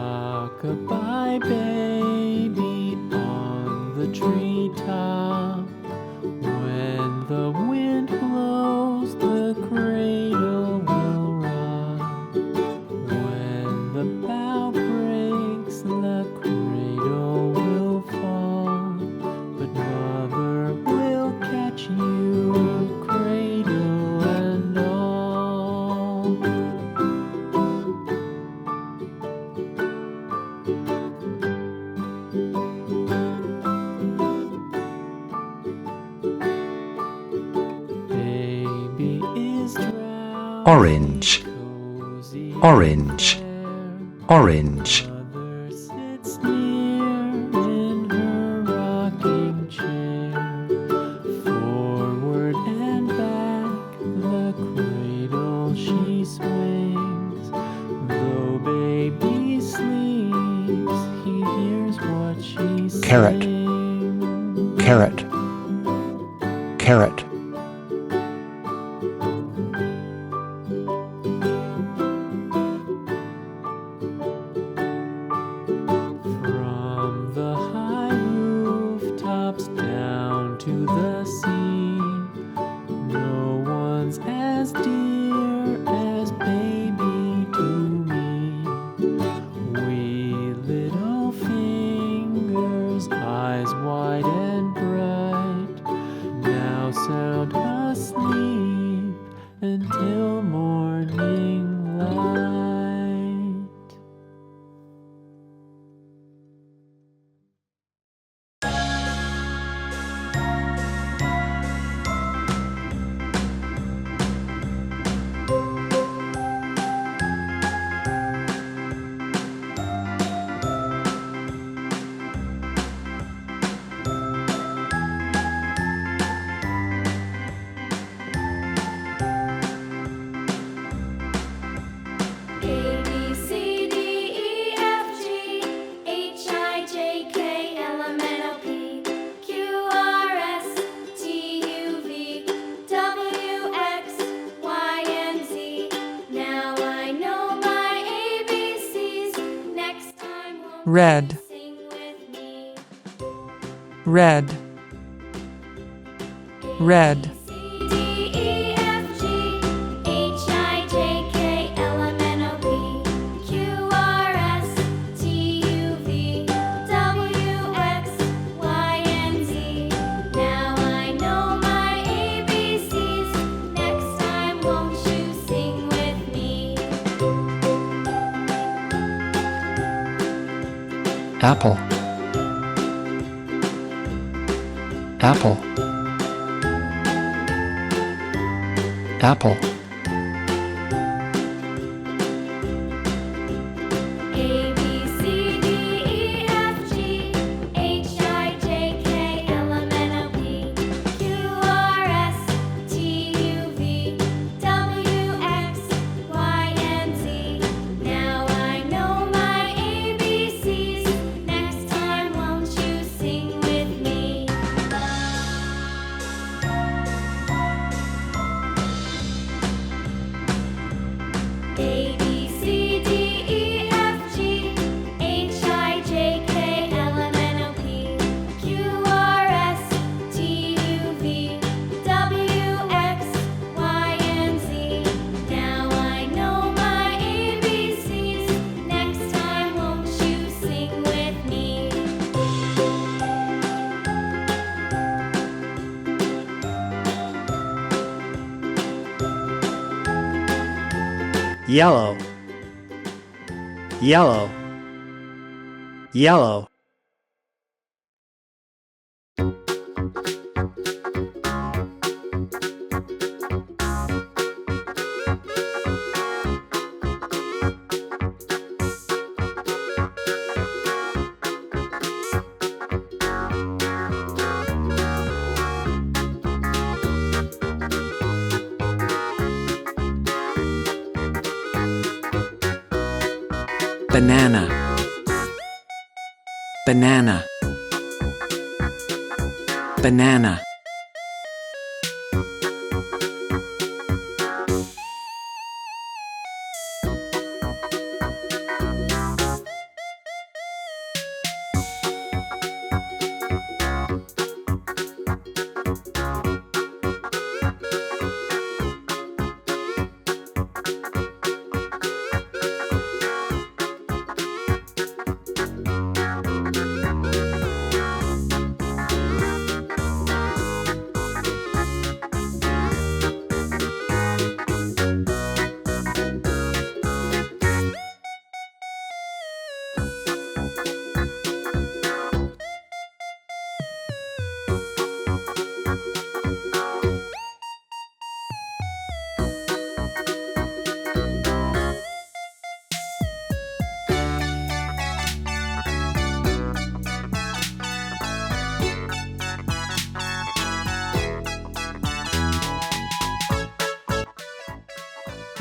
Rock-a-bye baby on the treetop. When the wind blows, the cradle will rock. When the bough breaks, the cradle will fall. But mother will catch you, cradle and all. Baby is drowned, Orange, cozy orange, there. orange. Mother sits near in her rocking chair. Forward and back, the cradle she swings. Though baby sleeps, he hears what she sings. Carrot, carrot, carrot. From the high rooftops down to the sea, no one's as dear as baby to me. Wee little fingers, eyes wide and bright, now sound asleep until morning light. A, B, C, D, E, F, G, H, I, J, K, L, M, N, O, P, Q, R, S, T, U, V, W, X, Y, and Z. Now I know my ABCs. Next time won't Red. you sing with me? red, red, C, D, E, F, G, H, I, J, K, L, M, N, O, P, Q, R, S, T, U, V, W, X, Y, and Z. Now I know my ABCs. Next time won't you sing with me? Apple, apple, apple. A, B, C, D, E, F, G, H, I, J, K, L, M, N, O, P, Q, R, S, T, U, V, W, X, Y, and Z. Now I know my ABCs. Next time won't you sing with me? A, B, C, D, E, F, G, H, I, J, K, L, M, N, O, P, Q, R, S, T, U, V, W, X, Y, and Z. Now I know my ABCs. Next time won't you sing with me? Yellow, yellow, yellow. Banana, banana, banana.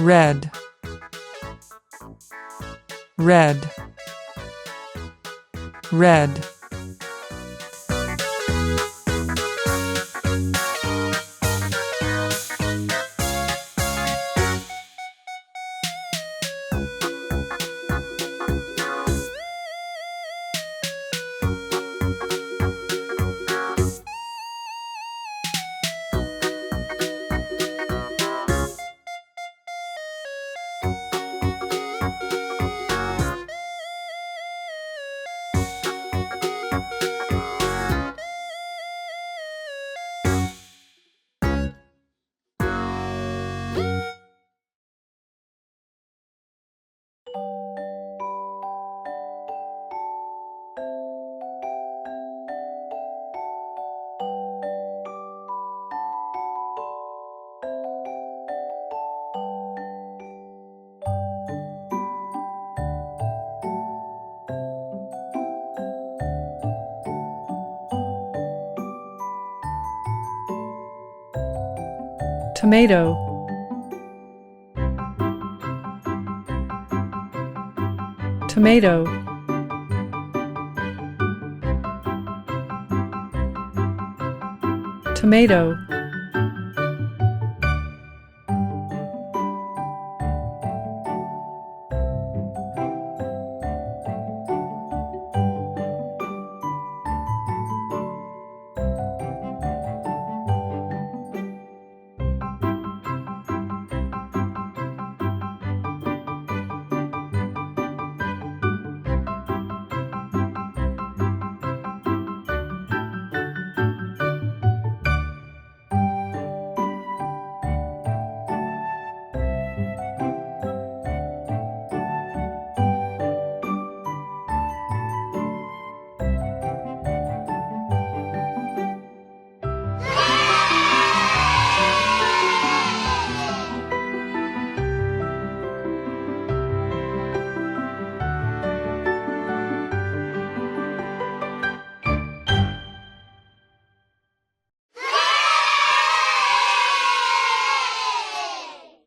red, red, red. Tomato, tomato, tomato.